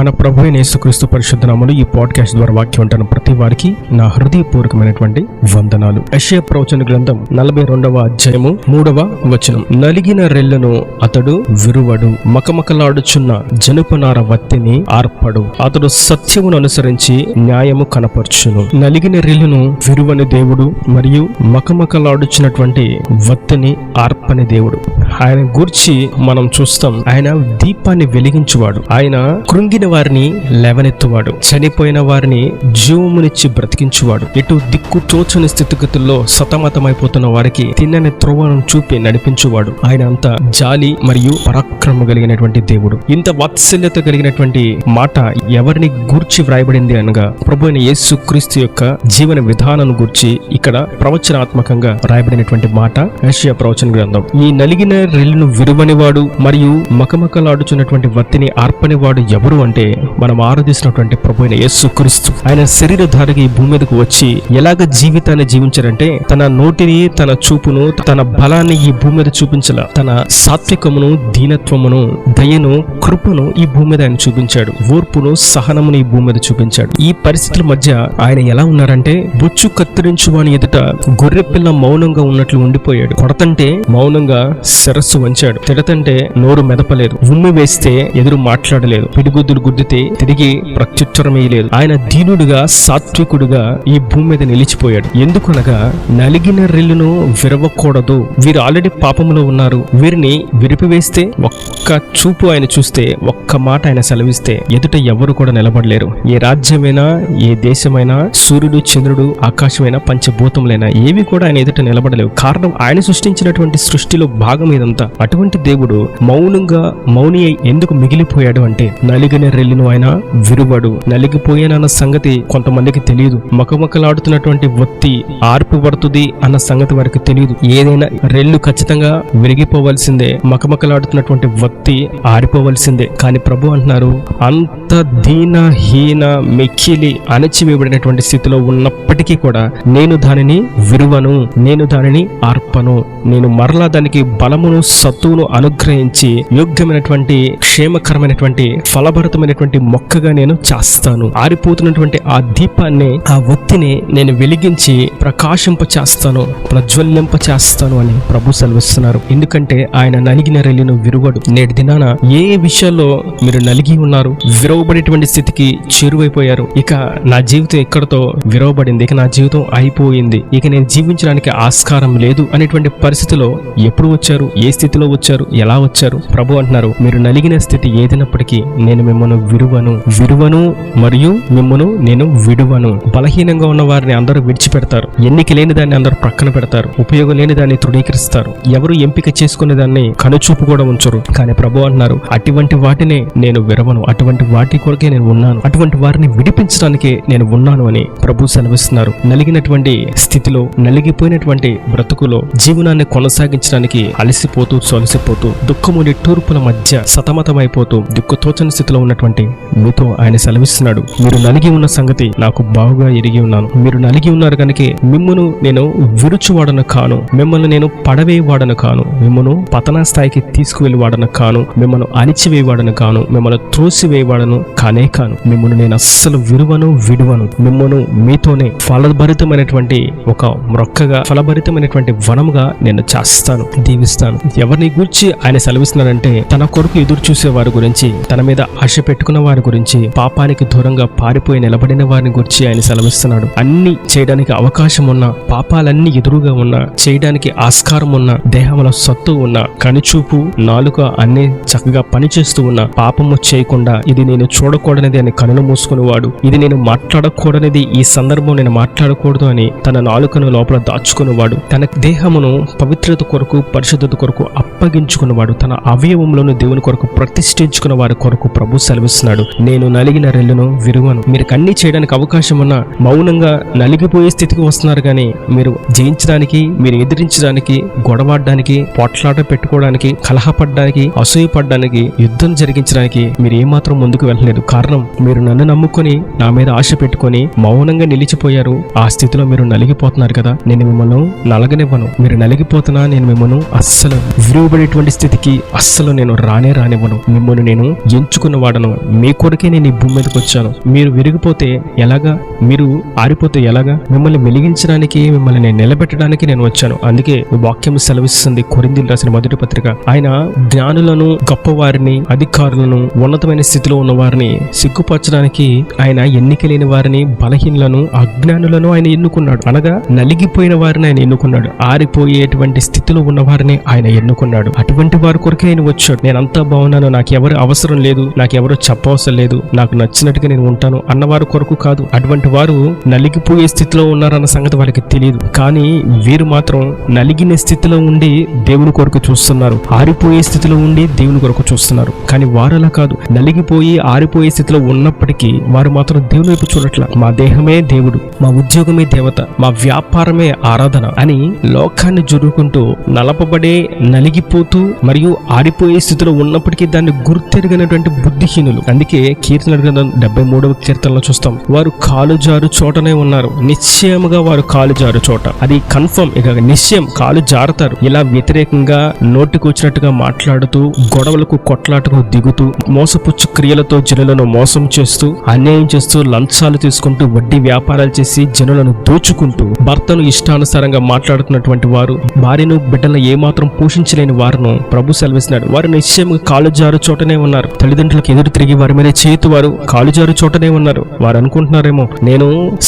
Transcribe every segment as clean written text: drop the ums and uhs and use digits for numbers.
మన ప్రభు అయిన యేసుక్రీస్తు పరిశుద్ధ నామములో ఈ పాడ్కాస్ట్ ద్వారా వాక్యం వింటున్న ప్రతి వారికి నా హృదయపూర్వకమైనటువంటి వందనాలు. యెషయా ప్రవచన గ్రంథం 42వ అధ్యాయము 3వ వచనం. నలిగిన రెల్లును అతడు విరువడు, మకమకలాడుచున్న జనుపనార వత్తిని ఆర్పడు. అతడు సత్యమును అనుసరించి న్యాయము కనపర్చును. నలిగిన రెల్లును విరువని దేవుడు మరియు మకమకలాడుచున్నటువంటి వత్తిని ఆర్పని దేవుడు. ఆయన గూర్చి మనం చూస్తాం. ఆయన దీపాన్ని వెలిగించువాడు, ఆయన కృంగిన వారిని లేవనెత్తువాడు, చనిపోయిన వారిని జీవమునిచ్చి బ్రతికించువాడు, ఎటు దిక్కు తోచని స్థితిగతుల్లో సతమతమైపోతున్న వారికి తిన్నని త్రోవను చూపి నడిపించువాడు. ఆయన అంత జాలి మరియు పరాక్రమ కలిగినటువంటి దేవుడు. ఇంత వాత్సల్యత కలిగినటువంటి మాట ఎవరిని గూర్చి వ్రాయబడింది అనగా ప్రభు అయిన యేసు క్రీస్తు యొక్క జీవన విధానం గూర్చి ఇక్కడ ప్రవచనాత్మకంగా రాయబడినటువంటి మాట యెషయా ప్రవచన గ్రంథం. ఈ నలిగిన రెల్లును విరువనివాడు మరియు మకమకలాడుచున్నటువంటి వత్తిని ఆర్పనివాడు ఎవరు అంటే మనం ఆరాధిస్తున్నటువంటి ప్రభు అయిన యేసు క్రీస్తు. ఆయన శరీరధారిగా ఈ భూమి మీదకు వచ్చి ఎలాగ జీవితాన్ని జీవించారంటే తన నోటిని, తన చూపును, తన బలాన్ని ఈ భూమి మీద చూపించాల. తన సాత్వికమును, దీనత్వమును, దయను, కృపను ఈ భూమి మీద ఆయన చూపించాడు. ఓర్పును, సహనమును ఈ భూమి మీద చూపించాడు. ఈ పరిస్థితుల మధ్య ఆయన ఎలా ఉన్నారంటే బొచ్చు కత్తిరించువాని ఎదుట గొర్రె పిల్ల మౌనంగా ఉన్నట్లు ఉండిపోయాడు. కొడతంటే మౌనంగా శిరస్సు వంచాడు, తిడతంటే నోరు మెదపలేదు, ఉమ్మి వేస్తే ఎదురు మాట్లాడలేదు, పిడిగుద్దులు గుద్దితే తిరిగి ప్రత్యుత్తరం వేయలేదు. ఆయన దీనుడుగా, సాత్వికుడుగా ఈ భూమి మీద నిలిచిపోయాడు. ఎందుకనగా నలిగిన రెల్లును విరవకూడదు, వీరు ఆల్రెడీ పాపములో ఉన్నారు, వీరిని విరిపివేస్తే ఒక్క చూపు ఆయన చూస్తే, ఒక్క మాట ఆయన సెలవిస్తే ఎదుట ఎవరు కూడా నిలబడలేరు. ఏ రాజ్యమైనా, ఏ దేశమైనా, సూర్యుడు, చంద్రుడు, ఆకాశమైనా, పంచభూతములైనా ఏవి కూడా ఆయన ఎదుట నిలబడలేవు. కారణం ఆయన సృష్టించినటువంటి సృష్టిలో భాగం ఇదంతా. అటువంటి దేవుడు మౌనంగా మౌని ఎందుకు మిగిలిపోయాడు అంటే నలిగిన రెల్లును ఆయన విరువడు. నలిగిపోయానన్న సంగతి కొంతమందికి తెలియదు. మకమకలాడుతున్నటువంటి వత్తి ఆర్పిబడుతుంది అన్న సంగతి వారికి తెలియదు. ఏదైనా రెల్లు ఖచ్చితంగా విరిగిపోవలసిందే, మకమకలాడుతున్నటువంటి వత్తి ఆరిపోవలసిందే. కానీ ప్రభు అంటున్నారు, అంత దీనహీన మిక్కిలి అణచివేయబడినటువంటి స్థితిలో ఉన్నప్పటికీ కూడా నేను దానిని విరువను, నేను దానిని ఆర్పను. నేను మరలా దానికి బలమును, సత్తువును అనుగ్రహించి యోగ్యమైనటువంటి, క్షేమకరమైనటువంటి, ఫలభరితమైనటువంటి మొక్కగా నేను చేస్తాను. ఆరిపోతున్నటువంటి ఆ దీపాన్ని, ఆ ఒత్తిని నేను వెలిగించి ప్రకాశింప చేస్తాను, ప్రజ్వలింప చేస్తాను అని ప్రభు సెలవిస్తున్నారు. ఎందుకంటే ఆయన నలిగిన రెల్లును విరువడు. నేటి దినాన ఏ విషయాల్లో మీరు నలిగి ఉన్నారు, విరవబడేటువంటి స్థితికి చేరువైపోయారు, ఇక నా జీవితం ఎక్కడితో విరవబడింది, ఇక నా జీవితం అయిపోయింది, ఇక నేను జీవించడానికి ఆస్కారం లేదు అనేటువంటి పరిస్థితిలో ఎప్పుడు వచ్చారు, ఏ స్థితిలో వచ్చారు, ఎలా వచ్చారు? ప్రభు అంటున్నారు, మీరు నలిగిన స్థితి ఏదైనప్పటికీ నేను మిమ్మల్ని విరువను మరియు మిమ్మల్ని నేను విడువను. బలహీనంగా ఉన్న వారిని అందరూ విడిచిపెడతారు, ఎన్నిక లేని దాన్ని అందరూ ప్రక్కన పెడతారు, ఉపయోగం లేని దాన్ని తృణీకరిస్తారు, ఎవరు ఎంపిక చేసుకునే దాన్ని కనుచూపు కూడా ఉంచరు. కానీ ప్రభు అంటున్నారు, అటువంటి వాటినే నేను విరవను, అటువంటి వాటి కొరకే నేను ఉన్నాను, అటువంటి వారిని విడిపించడానికే నేను ఉన్నాను అని ప్రభు సెలవిస్తున్నారు. నలిగినటువంటి స్థితిలో, నలిగిపోయినటువంటి బ్రతుకులో జీవనాన్ని కొనసాగించడానికి అలసిపోతూ, సొలసిపోతూ, దుఃఖము నిట్టూర్పుల మధ్య సతమతమైపోతూ, దిక్కుతోచని స్థితిలో ఉన్నటువంటి మీతో ఆయన సెలవిస్తున్నాడు, మీరు నలిగి ఉన్న సంగతి నాకు బాగుగా ఎరిగి ఉన్నాను. మీరు నలిగి ఉన్నారు కనుక మిమ్మును నేను విరుచువాడను కాను, మిమ్మల్ని నేను పడవేయవాడను కాను, మిమ్మల్ని పతనా స్థాయికి తీసుకువెళ్ళివాడను కాను, మిమ్మల్ని అణిచివేయవాడను కాను, మిమ్మల్ని త్రోసివేయవాడను కానే కాను. మిమ్మల్ని నేను అస్సలు విరువను, విడువను. మిమ్మల్ని మీతోనే ఫలభరితమైనటువంటి ఒక మొక్కగా, ఫలభరితమైనటువంటి వనముగా నేను చేస్తాను, దీవిస్తాను. ఎవరిని గూర్చి ఆయన సెలవిస్తున్నాడంటే తన కొరకు ఎదురు చూసే వారి గురించి, తన మీద ఆశ పెట్టుకున్న వారి గురించి, పాపానికి దూరంగా పారిపోయి నిలబడిన వారిని గురించి ఆయన సెలవిస్తున్నాడు. అన్ని చేయడానికి అవకాశం ఉన్న, పాపాలన్నీ ఎదురుగా ఉన్న, చేయడానికి ఆస్కారం ఉన్న, దేహంలో సత్తు ఉన్న, కనుచూపు, నాలుక అన్ని చక్కగా పనిచేస్తూ ఉన్న, పాపము చేయకుండా ఇది నేను చూడకూడనిది అని కనులు మూసుకునేవాడు, ఇది నేను మాట్లాడకూడనిది, ఈ సందర్భం నేను మాట్లాడకూడదు అని తన నాలుకను లోపల దాచుకునేవాడు, తన దేహమును పవిత్రత కొరకు, పరిశుద్ధత కొరకు అప్పగించుకున్నవాడు, తన అవయవంలోను దేవుని కొరకు ప్రతిష్ఠించుకున్న వారి కొరకు ప్రభు సెలవిస్తున్నాడు, నేను నలిగిన రెల్లును విరువను. మీరు అన్ని చేయడానికి అవకాశం ఉన్న మౌనంగా నలిగిపోయే స్థితికి వస్తున్నారు. కానీ మీరు జయించడానికి, మీరు ఎదిరించడానికి, గొడవాడడానికి, పోట్లాట పెట్టుకోవడానికి, కలహపడడానికి, అసూయపడడానికి, యుద్ధం జరిగించడానికి మీరు ఏమాత్రం ముందుకు వెళ్ళలేదు. కారణం, మీరు నన్ను నమ్ముకొని, నా మీద ఆశ పెట్టుకొని మౌనంగా నిలిచిపోయారు. ఆ స్థితిలో మీరు నలిగిపోతున్నారు కదా, నేను మిమ్మల్ని నలగనివ్వను. మీరు నలిగిపోతున్నా నేను మిమ్మల్ని అస్సలు అస్సలు విలువబడేటువంటి స్థితికి అస్సలు నేను రానివ్వను. మిమ్మల్ని నేను ఎంచుకున్న వాడను. మీ కొరకే నేను ఈ భూమి మీదకి వచ్చాను. మీరు విరిగిపోతే ఎలాగా, మీరు ఆరిపోతే ఎలాగా? మిమ్మల్ని వెలిగించడానికి, మిమ్మల్ని నేను నిలబెట్టడానికి నేను వచ్చాను. అందుకే వాక్యం సెలవిస్తుంది, కొరింథీయులకు రాసిన మొదటి పత్రిక, ఆయన జ్ఞానులను, గొప్పవారిని, అధికారులను, ఉన్నతమైన స్థితిలో ఉన్న వారిని సిగ్గుపరచడానికి ఆయన ఎన్నిక లేని వారిని, బలహీనులను, అజ్ఞానులను ఆయన ఎన్నుకున్నాడు. అనగా నలిగిపోయిన వారిని ఆయన ఎన్నుకున్నాడు. ఆరిపోయేటువంటి స్థితిలో ఉన్న వారిని ఆయన ఎన్నుకున్నాడు. అటువంటి వారి కొరకే ఆయన వచ్చాడు. నేనంతా బాగున్నాను, నాకు ఎవరు అవసరం లేదు, నాకు ఎవరు చెప్పవసరం లేదు, నాకు నచ్చినట్టుగా నేను ఉంటాను అన్నవారి కొరకు కాదు. అటువంటి వారు నలిగిపోయే స్థితిలో ఉన్నారన్న సంగతి వాళ్ళకి తెలియదు. కానీ వీరు మాత్రం నలిగిన స్థితిలో ఉండి దేవుని కొరకు చూస్తున్నారు, ఆరిపోయే స్థితిలో ఉండి దేవుని కొరకు చూస్తున్నారు. కానీ వారు అలా కాదు. నలిగిపోయి ఆరిపోయే స్థితిలో ఉన్నప్పటికీ వారు మాత్రం దేవుని వైపు చూడట్ల. మా దేహమే దేవుడు, మా ఉద్యోగమే దేవత, మా వ్యాపారమే ఆరాధన అని లోకాన్ని జరుగుకుంటూ నలపబడే, నలిగిపోతూ మరియు ఆరిపోయే స్థితిలో ఉన్నప్పటికీ దాన్ని గుర్తెరిగినటువంటి బుద్ధిహీనులు. అందుకే కీర్తనల గ్రంథం 73వ కీర్తనలో చూస్తాం, వారు కాలు జారు చోటనే ఉన్నారు. నిశ్చయముగా వారు కాలు జారు చోట, అది కన్ఫర్మ్, ఇక నిశ్చయం, కాలు జారుతారు. ఇలా వ్యతిరేకంగా నోటికి వచ్చినట్టుగా మాట్లాడుతూ, గొడవలకు కొట్లాటకు దిగుతూ, మోసపుచ్చు క్రియలతో జనులను మోసం చేస్తూ, అన్యాయం చేస్తూ, లంచాలు తీసుకుంటూ, వడ్డీ వ్యాపారాలు చేసి జనులను దోచుకుంటూ, భర్తను ఇష్టానుసారంగా మాట్లాడుతున్నటువంటి వారు, భార్యను బిడ్డలను ఏమాత్రం పోషించలేని వారును ప్రభు సెలవిస్తున్నాడు. వారు నిశ్చయంగా కాలు జారు చోటనే ఉన్నారు. తల్లిదండ్రులకు ఎదురు తిరిగి వారి మీద చేతు వారు కాలు జారు చోటనే ఉన్నారు. వారు అనుకుంటున్నారేమో, నేను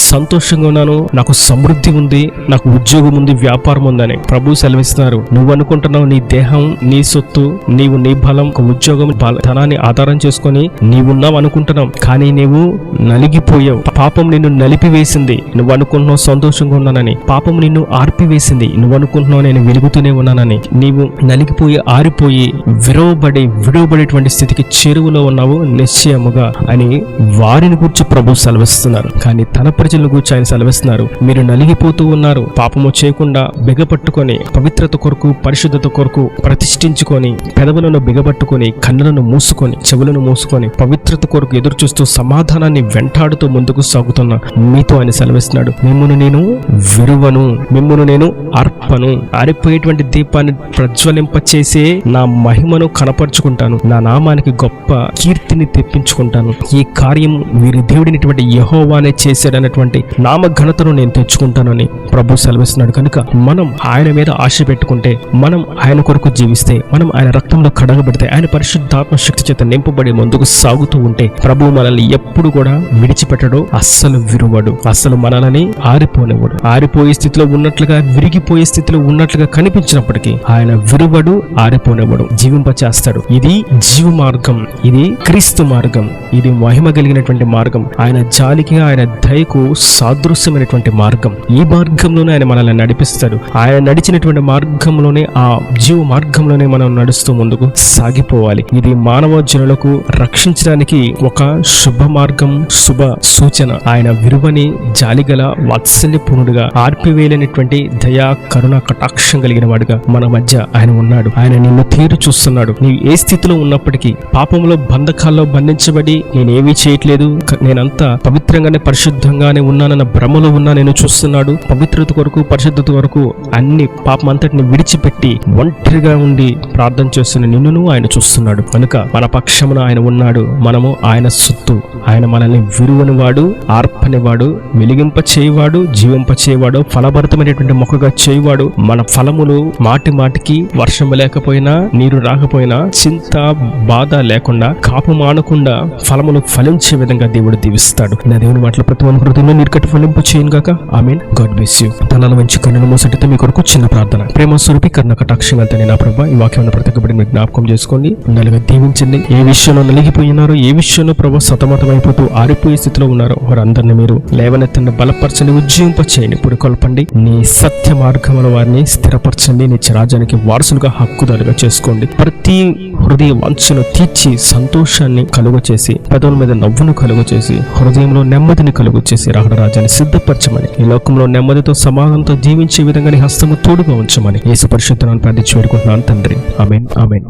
సంతోషంగా ఉన్నాను, నాకు సమృద్ధి ఉంది, నాకు ఉద్యోగం ఉంది, వ్యాపారం ఉందని. ప్రభు సెలవిస్తున్నారు, నువ్వు అనుకుంటున్నావు నీ దేహం, నీ సొత్తు, నీవు, నీ బలం, ఉద్యోగం, ధనాన్ని ఆధారం చేసుకొని నీవున్నావు అనుకుంటున్నావు. కానీ నీవు నలిగిపోయావు. పాపం నిన్ను నలిపివేసింది. నువ్వు అనుకుంటున్నావు సంతోషంగా ఉన్నానని. పాపం నిన్ను ఆర్పివేసింది. నువ్వు అనుకుంటున్నావు నేను వెలుగుతూనే ఉన్నానని. నీవు నలిగిపోయి, ఆరిపోయి, విడవబడేటువంటి స్థితికి చెరువులో ఉన్నావు నిశ్చయముగా అని వారిని గురించి ప్రభు సెలవిస్తున్నారు. కానీ తన ప్రజలను గురించి ఆయన సెలవిస్తున్నారు, మీరు నలిగిపోతూ ఉన్నారు. పాపము చేయకుండా బిగపట్టుకొని, పవిత్రత కొరకు, పరిశుద్ధత కొరకు ప్రతిష్ఠించుకొని, పెదవులను బిగబట్టుకొని, కన్నులను మూసుకొని, చెవులను మూసుకొని, పవిత్రత కొరకు ఎదురు చూస్తూ, సమాధానాన్ని వెంటాడుతూ ముందుకు సాగుతున్న మీతో ఆయన సెలవిస్తున్నాడు, మిమ్మును నేను విరువను, మిమ్మును నేను అర్పను. ఆరిపోయేటువంటి దీపాన్ని ప్రజ్వలింపచేసే నా మహిమను కనపరుచుకుంటాను. నా నామానికి గొప్ప కీర్తిని తెప్పించుకుంటాను. ఈ కార్యం వీరి దేవుడినటువంటి యెహోవానే చేశాడన్నటువంటి నామ ఘనతను నేను తెచ్చుకుంటానని ప్రభు సెలవిస్తున్నాడు. కనుక మనం ఆయన మీద ఆశ పెట్టుకుంటే, మనం ఆయన కొరకు జీవిస్తే, మనం ఆయన రక్తంలో కడగబడితే, ఆయన పరిశుద్ధాత్మ శక్తి చేత నింపబడి ముందుకు సాగుతూ ఉంటే, ప్రభు మనల్ని ఎప్పుడు కూడా విడిచిపెట్టడు, అస్సలు విరువడు, అస్సలు మనల్ని ఆరిపోనివ్వడు. ఆరిపోయే స్థితిలో ఉన్నట్లుగా, విరిగిపోయే స్థితిలో ఉన్నట్లుగా కనిపించినప్పటికీ ఆయన విరువడు, ఆరిపోనివ్వడు, జీవింపచేస్తాడు. ఇది జీవ మార్గం, ఇది క్రీస్తు మార్గం, ఇది మహిమ కలిగినటువంటి మార్గం, ఆయన జాలికి, ఆయన దయకు సాదృశ్యమైనటువంటి మార్గం. ఈ మార్గంలోనే ఆయన మనల్ని నడిపిస్తాడు. ఆయన నడిచినటువంటి మార్గంలోనే, ఆ జీవ మార్గంలోనే మనం నడుస్తూ ముందుకు సాగిపోవాలి. ఇది మానవ జనులకు రక్షించడానికి ఒక శుభ మార్గం, శుభ సూచన. ఆయన విరువని, జాలిగల, వాత్సల్యపూర్ణుడుగా, ఆర్పివేయలేనటువంటి దయా, కరుణ, కటాక్షం కలిగిన వాడుగా మన మధ్య ఆయన ఉన్నాడు. ఆయన నిన్ను తీరు చూస్తున్నాడు. నీవు ఏ స్థితిలో ఉన్నప్పటికీ, పాపంలో బంధకాల్లో బంధించబడి నేనేమీ చేయట్లేదు, నేనంతా పవిత్రంగానే పరిశుద్ధంగానే ఉన్నానన్న భ్రమలో ఉన్నా నేను చూస్తున్నాడు. పవిత్రత కొరకు, పరిశుద్ధత కొరకు అన్ని పాపం అంతటిని విడిచిపెట్టి ఒంటరిగా ఉండి ప్రార్థన చేస్తున్న నిన్నును ఆయన చూస్తున్నాడు. కనుక మన పక్షమున ఆయన ఉన్నాడు. మనము ఆయన సొత్తు. ఆయన మనల్ని విరువని వాడు, ఆర్పని వాడు, వెలిగింప చేయవాడు, జీవింప చేయవాడు, ఫలభరితమైనటువంటి మొక్కగా చేయవాడు. మన ఫలములు మాటి మాటికి, వర్షం లేకపోయినా, నీరు రాకపోయినా, చింత, బాధ లేకుండా, కాపు మానకుండా ఫలములు ఫలించే విధంగా దేవుడు దీవిస్తాడు. నా దేవుని మాటలు ప్రతి ఒక్క హృదయంలో నీరు కట్టి ఫలింపు చేయను గాక. ఆమేన్. God bless you. తనల మంచి కన్నుల మోసటితో మీ కొరకు చిన్న ప్రార్థన. ప్రేమ స్వరూపి, కర్ణ కటాక్షం వెళ్తాను నా ప్రభా. ఈ వాక్యం ప్రతి ఒక్కటి మీరు జ్ఞాపకం చేసుకోండి, నలుగా దీవించండి. ఏ విషయంలో నలిగిపోయినారో, ఏ విషయంలో ప్రభు సతమతం అయిపోతూ ఆరిపోయే స్థితిలో ఉన్నారో వారందరినీ మీరు లేవనెత్తండి, బలపరచండి, ఉజ్జీవింపచేయండి, పురికొల్పండి. నీ సత్య మార్గముల వారిని స్థిరపరచండి. నీ రాజ్యానికి వారసులుగా, హక్కుదారుగా చేసుకోండి. ప్రతి హృదయ వాంఛను తీర్చి సంతోషాన్ని కలుగ చేసి, పెదవుల మీద నవ్వును కలుగ చేసి, హృదయంలో నెమ్మదిని కలుగ చేసి, రాకడ రాజ్యాన్ని సిద్ధపరచమని, ఈ లోకంలో నెమ్మదితో, సమాధానంతో జీవించే విధంగా నీ హస్తము తోడుగా ఉంచమని యేసు పరిశుద్ధ నామమున ప్రార్థించి వేడుకుంటున్నాను తండ్రి. ఆమేన్. ఆమేన్.